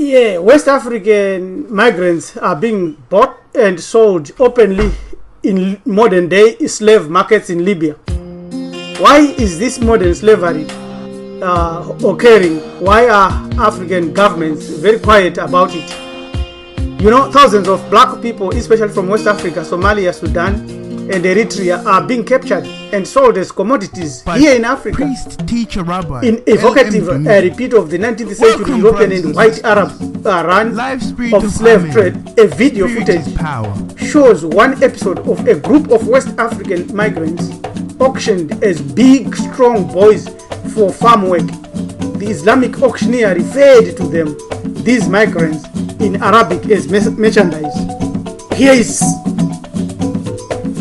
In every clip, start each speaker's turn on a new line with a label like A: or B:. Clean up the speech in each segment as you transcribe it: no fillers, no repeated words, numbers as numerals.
A: Yeah, West African migrants are being bought and sold openly in modern day slave markets in Libya. Why is this modern slavery occurring? Why are African governments very quiet about it? You know, thousands of black people, especially from West Africa, Somalia, Sudan, and Eritrea, are being captured and sold as commodities here in Africa.
B: Priest, teacher, rabbi,
A: in evocative repeat of the 19th century European and white Arab run of slave trade, a video footage shows one episode of a group of West African migrants auctioned as big, strong boys for farm work. The Islamic auctioneer referred to them, these migrants, in Arabic as merchandise. Here is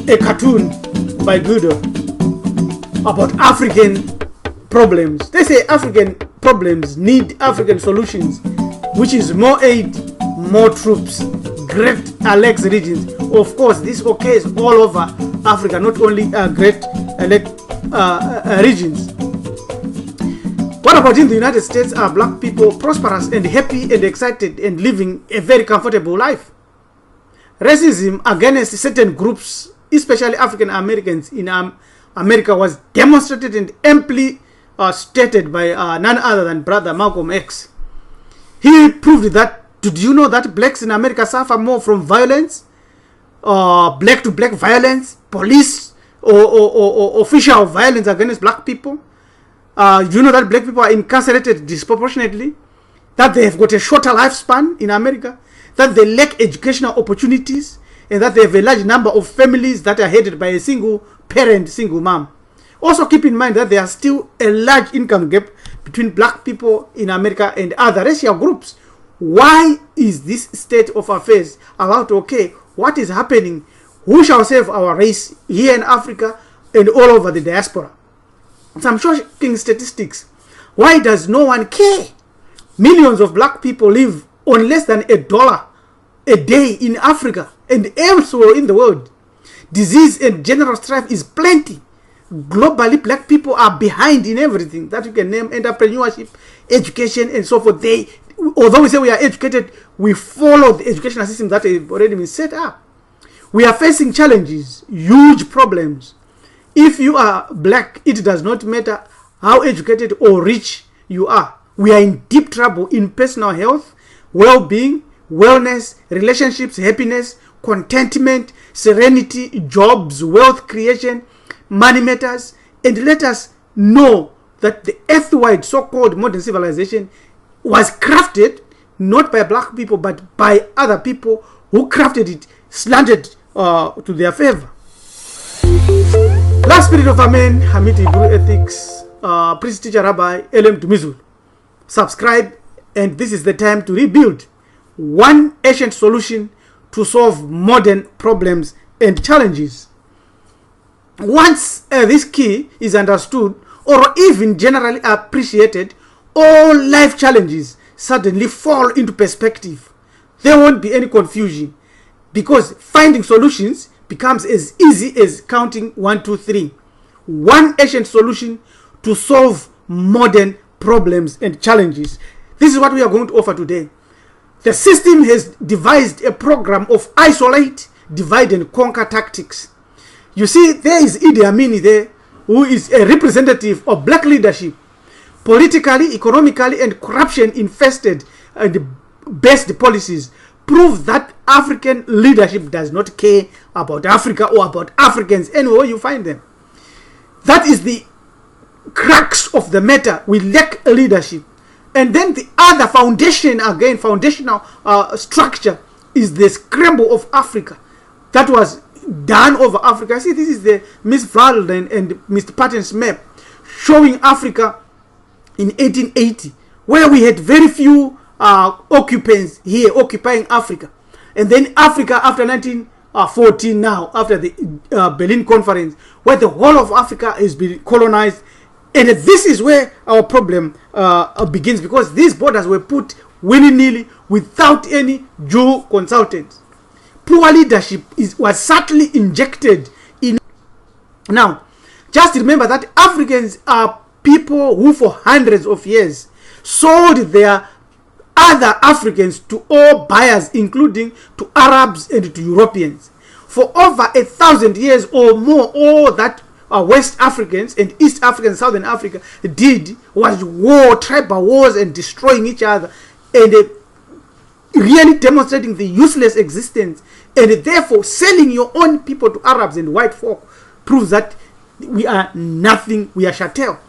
A: a cartoon by Guido about African problems. They say African problems need African solutions, which is more aid, more troops, great Alex regions. Of course, this occurs all over Africa, not only great regions. What about in the United States? Are black people prosperous and happy and excited and living a very comfortable life? Racism against certain groups, especially African Americans in America, was demonstrated and amply stated by none other than Brother Malcolm X. He proved that, did you know that blacks in America suffer more from violence, black to black violence, police or official violence against black people? You know that black people are incarcerated disproportionately, that they have got a shorter lifespan in America, that they lack educational opportunities, and that they have a large number of families that are headed by a single parent, single mom. Also keep in mind that there is still a large income gap between black people in America and other racial groups. Why is this state of affairs allowed to occur? What is happening? Who shall save our race here in Africa and all over the diaspora? Some shocking statistics. Why does no one care? Millions of black people live on less than $1 a day in Africa and elsewhere in the world. Disease and general strife is plenty. Globally, black people are behind in everything that you can name: entrepreneurship, education, and so forth. Although we say we are educated, we follow the educational system that has already been set up. We are facing challenges, huge problems. If you are black, it does not matter how educated or rich you are. We are in deep trouble in personal health, well-being, wellness, relationships, happiness, contentment, serenity, jobs, wealth creation, money matters. And let us know that the earth-wide so-called modern civilization was crafted not by black people but by other people who crafted it, slanted to their favor. Last Spirit of Amen, Hamid Guru Ethics, Priest, Teacher, Rabbi, LM Tumizul. Subscribe, and this is the time to rebuild one ancient solution to solve modern problems and challenges. Once this key is understood or even generally appreciated, all life challenges suddenly fall into perspective. There won't be any confusion because finding solutions becomes as easy as counting 1, 2, 3. One ancient solution to solve modern problems and challenges. This is what we are going to offer today. The system has devised a program of isolate, divide and conquer tactics. You see, there is Idi Amin there, who is a representative of black leadership, politically, economically, and corruption infested and best policies prove that African leadership does not care about Africa or about Africans anywhere you find them. That is the crux of the matter. We lack leadership. And then the other foundation, again, foundational structure is the scramble of Africa that was done over Africa. See, this is the Miss Vladen and Mr. Patton's map showing Africa in 1880, where we had very few occupants here occupying Africa. And then Africa after 1914 now, after the Berlin Conference, where the whole of Africa has been colonized. And this is where our problem begins, because these borders were put willy-nilly without any due consultants. Poor leadership was subtly injected in. Now, just remember that Africans are people who for hundreds of years sold their other Africans to all buyers, including to Arabs and to Europeans. For over 1,000 years or more, all that West Africans and East Africans, Southern Africa did was war, tribal wars, and destroying each other, and really demonstrating the useless existence, and therefore selling your own people to Arabs and white folk proves that we are nothing, we are chattel.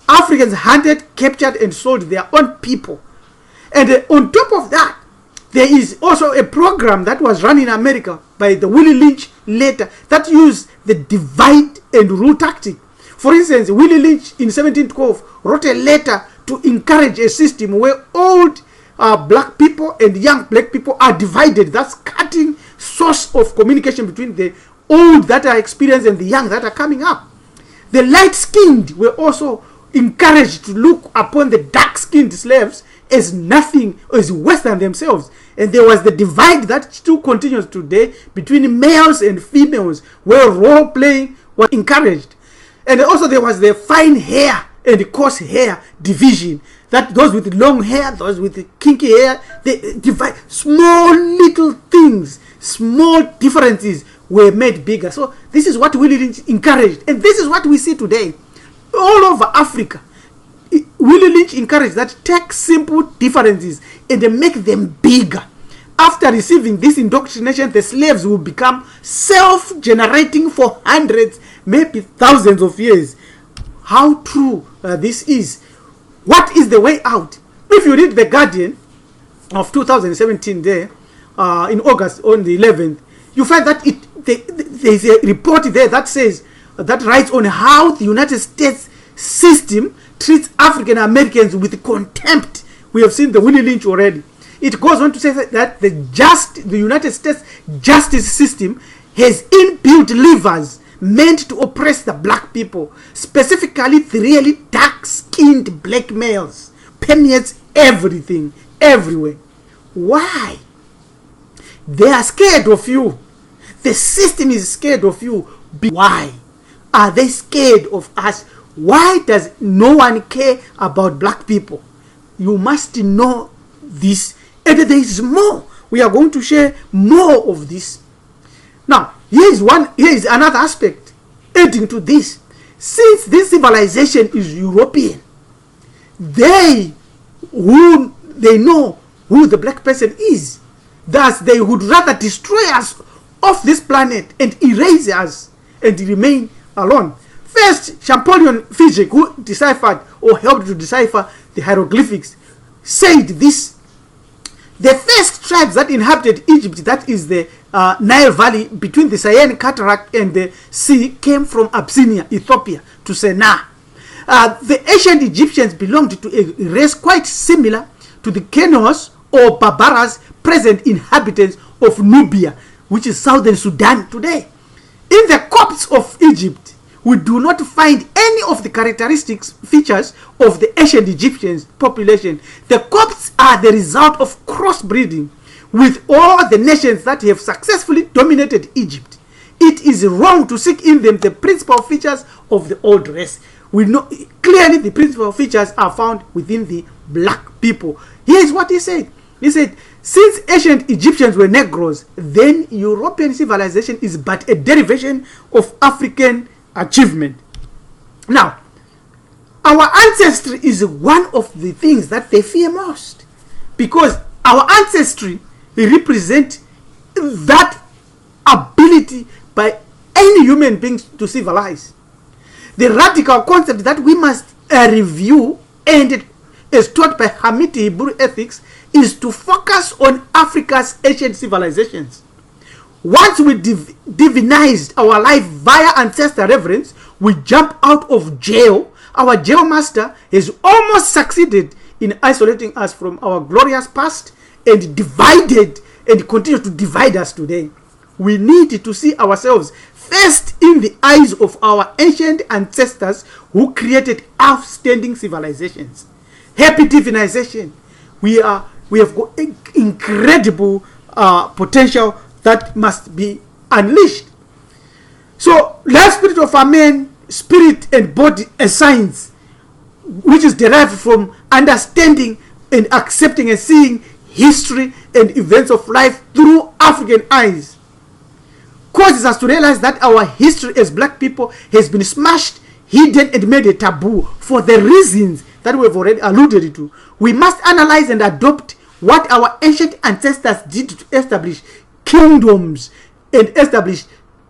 A: Africans hunted, captured, and sold their own people. And on top of that, there is also a program that was run in America by the Willie Lynch later that used the divide and rule tactic. For instance, Willie Lynch in 1712 wrote a letter to encourage a system where old black people and young black people are divided. That's cutting source of communication between the old that are experienced and the young that are coming up. The light-skinned were also encouraged to look upon the dark-skinned slaves as nothing, as worse than themselves. And there was the divide that still continues today between males and females, where role playing was encouraged. And also there was the fine hair and coarse hair division, that those with long hair, those with kinky hair, they divide. Small little things, small differences were made bigger. So this is what Willie Lynch encouraged, and this is what we see today all over Africa. Willie Lynch encouraged that take simple differences and make them bigger. After receiving this indoctrination, the slaves will become self-generating for hundreds, maybe thousands of years. How true this is. What is the way out? If you read The Guardian of 2017 there, in August on the 11th, you find that there is a report there that says, that writes on how the United States system treats African Americans with contempt. We have seen the Willie Lynch already. It goes on to say that the United States justice system has inbuilt levers meant to oppress the black people, specifically the really dark-skinned black males, permeates everything, everywhere. Why? They are scared of you. The system is scared of you. Why are they scared of us? Why does no one care about black people? You must know this. And there is more. We are going to share more of this. Now, here is another aspect adding to this. Since this civilization is European, they know who the black person is. Thus, they would rather destroy us off this planet and erase us and remain alone. First, Champollion Fijic, who deciphered or helped to decipher the hieroglyphics, said this: the first tribes that inhabited Egypt, that is the Nile Valley between the Sayan Cataract and the sea, came from Abyssinia, Ethiopia, to Sennar. The ancient Egyptians belonged to a race quite similar to the Kenos or Barbaras, present inhabitants of Nubia, which is southern Sudan today. In the Copts of Egypt, we do not find any of the characteristics features of the ancient Egyptian population. The Copts are the result of crossbreeding with all the nations that have successfully dominated Egypt. It is wrong to seek in them the principal features of the old race. We know clearly the principal features are found within the black people. Here is what he said. He said, since ancient Egyptians were Negroes, then European civilization is but a derivation of African achievement. Now, our ancestry is one of the things that they fear most, because our ancestry represents that ability by any human being to civilize. The radical concept that we must review, and as taught by Hamiti Hebrew ethics, is to focus on Africa's ancient civilizations. Once we divinized our life via ancestor reverence, we jump out of jail. Our jail master has almost succeeded in isolating us from our glorious past and divided and continue to divide us today. We need to see ourselves first in the eyes of our ancient ancestors who created outstanding civilizations. Happy divinization. We have got incredible potential that must be unleashed. So, life spirit of a man, spirit and body, a science, which is derived from understanding and accepting and seeing history and events of life through African eyes causes us to realize that our history as black people has been smashed, hidden, and made a taboo for the reasons that we've already alluded to. We must analyze and adopt what our ancient ancestors did to establish kingdoms and establish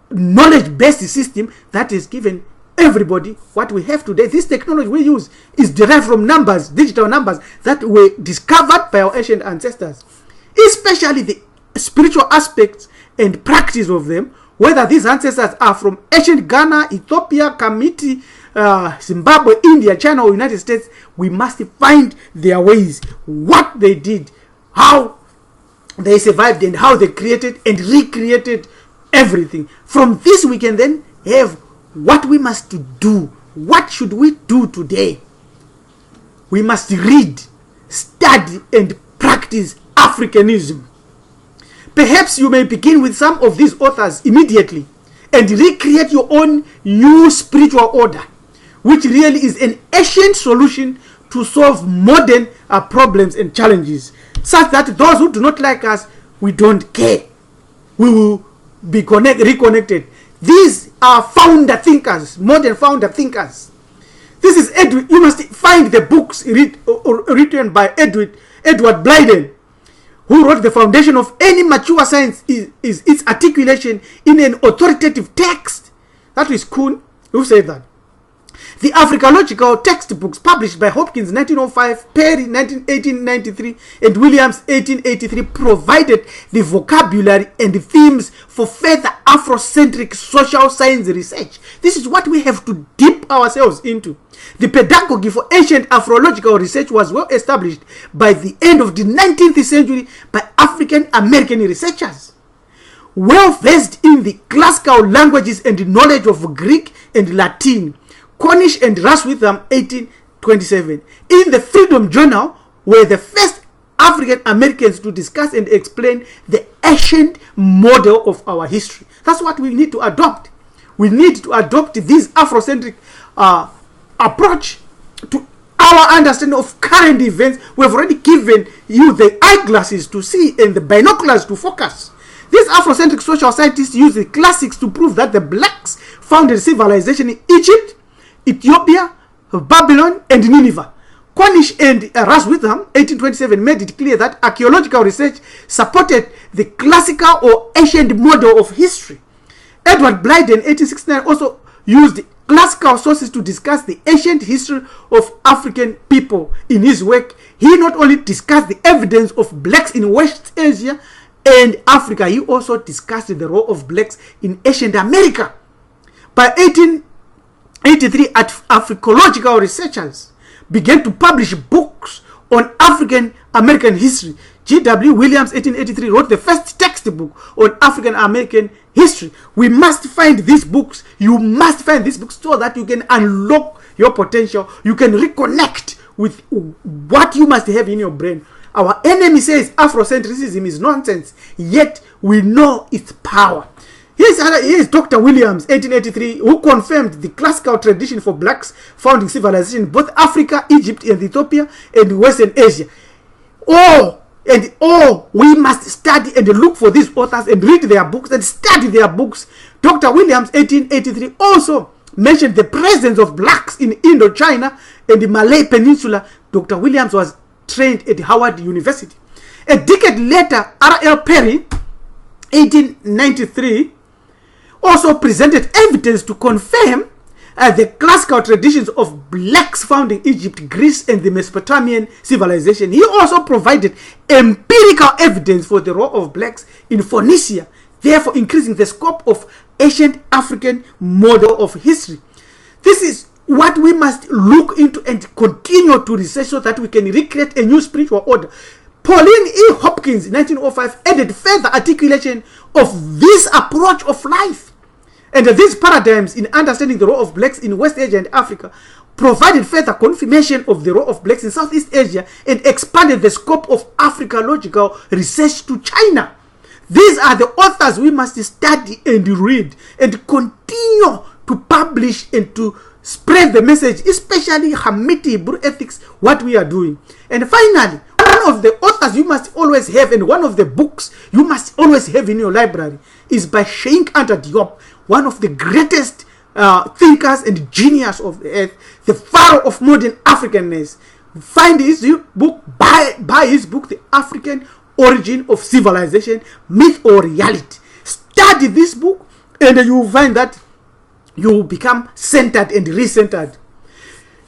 A: knowledge-based system that is given everybody what we have today. This technology we use is derived from numbers, digital numbers that were discovered by our ancient ancestors, especially the spiritual aspects and practice of them, whether these ancestors are from ancient Ghana, Ethiopia, Kamiti, Zimbabwe, India, China, or United States. We must find their ways, what they did, how they survived, and how they created and recreated everything. From this we can then have what we must do. What should we do today? We must read, study, and practice Africanism. Perhaps you may begin with some of these authors immediately and recreate your own new spiritual order, which really is an ancient solution to solve modern problems and challenges, such that those who do not like us, we don't care. We will be reconnected. These are founder thinkers, modern founder thinkers. This is Edward. You must find the books written by Edward Blyden, who wrote The Foundation of Any Mature Science is its articulation in an authoritative text. That is Kuhn who said that. The Africological textbooks published by Hopkins 1905, Perry 1893, and Williams 1883 provided the vocabulary and the themes for further Afrocentric social science research. This is what we have to dip ourselves into. The pedagogy for ancient Afrological research was well established by the end of the 19th century by African American researchers, well versed in the classical languages and knowledge of Greek and Latin. Cornish and Russwitham 1827. In the Freedom Journal were the first African Americans to discuss and explain the ancient model of our history. That's what we need to adopt. We need to adopt this Afrocentric approach to our understanding of current events. We've already given you the eyeglasses to see and the binoculars to focus. These Afrocentric social scientists use the classics to prove that the blacks founded civilization in Egypt, Ethiopia, Babylon, and Nineveh. Cornish and Russwitham 1827 made it clear that archaeological research supported the classical or ancient model of history. Edward Blyden 1869 also used classical sources to discuss the ancient history of African people. In his work, he not only discussed the evidence of blacks in West Asia and Africa, he also discussed the role of blacks in ancient America. By 1883, Africological researchers began to publish books on African American history. G.W. Williams 1883 wrote the first textbook on African American history. We must find these books. You must find these books so that you can unlock your potential. You can reconnect with what you must have in your brain. Our enemy says Afrocentrism is nonsense, yet we know its power. Here's Dr. Williams, 1883, who confirmed the classical tradition for blacks founding civilization in both Africa, Egypt, and Ethiopia, and Western Asia. We must study and look for these authors and read their books and study their books. Dr. Williams, 1883, also mentioned the presence of blacks in Indochina and the Malay Peninsula. Dr. Williams was trained at Howard University. A decade later, R.L. Perry, 1893, also presented evidence to confirm the classical traditions of blacks founding Egypt, Greece, and the Mesopotamian civilization. He also provided empirical evidence for the role of blacks in Phoenicia, therefore increasing the scope of ancient African model of history. This is what we must look into and continue to research so that we can recreate a new spiritual order. Pauline E. Hopkins, 1905, added further articulation of this approach of life. And these paradigms in understanding the role of blacks in West Asia and Africa provided further confirmation of the role of blacks in Southeast Asia and expanded the scope of Africological research to China. These are the authors we must study and read and continue to publish and to spread the message, especially Hamiti Hebrew ethics, what we are doing. And finally, one of the authors you must always have, and one of the books you must always have in your library, is by Sheikh Anta Diop, one of the greatest thinkers and genius of the earth, the pharaoh of modern Africanness. Find his book, buy his book, The African Origin of Civilization, Myth or Reality. Study this book, and you will find that you will become centered and recentered.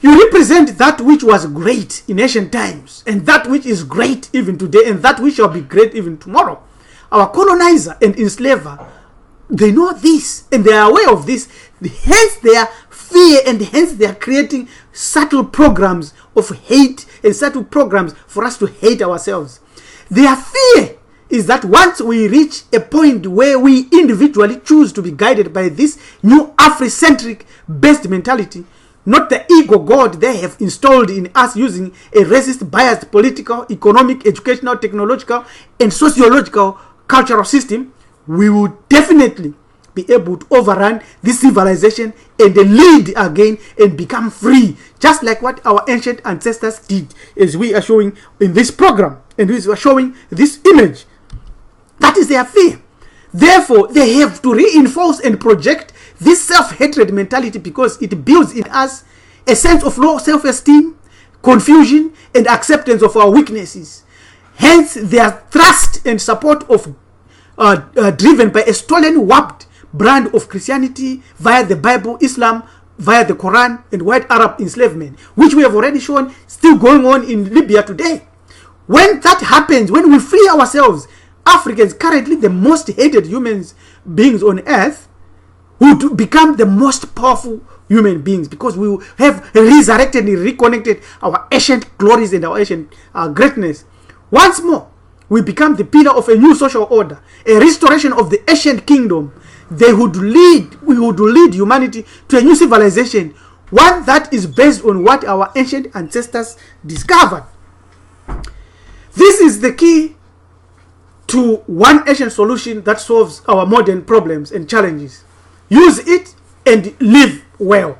A: You represent that which was great in ancient times, and that which is great even today, and that which shall be great even tomorrow. Our colonizer and enslaver, they know this, and they are aware of this. Hence their fear, and hence they are creating subtle programs of hate and subtle programs for us to hate ourselves. Their fear is that once we reach a point where we individually choose to be guided by this new Afrocentric based mentality, not the ego god they have installed in us using a racist, biased political, economic, educational, technological, and sociological cultural system, we will definitely be able to overrun this civilization and lead again and become free, just like what our ancient ancestors did, as we are showing in this program, and we are showing this image. That is their fear. Therefore, they have to reinforce and project this self-hatred mentality, because it builds in us a sense of low self-esteem, confusion, and acceptance of our weaknesses. Hence, their trust and support of driven by a stolen, warped brand of Christianity via the Bible, Islam, via the Quran, and white Arab enslavement, which we have already shown still going on in Libya today. When that happens, when we free ourselves, Africans, currently the most hated human beings on earth, would become the most powerful human beings, because we have resurrected and reconnected our ancient glories and our ancient greatness. Once more, we become the pillar of a new social order, a restoration of the ancient kingdom. We would lead humanity to a new civilization, one that is based on what our ancient ancestors discovered. This is the key to one ancient solution that solves our modern problems and challenges. Use it and live well.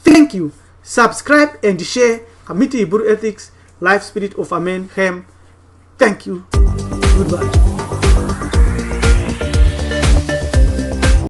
A: Thank you. Subscribe and share. Committee Hebrew Ethics, Life Spirit of Amen, Hem. Thank you. Goodbye.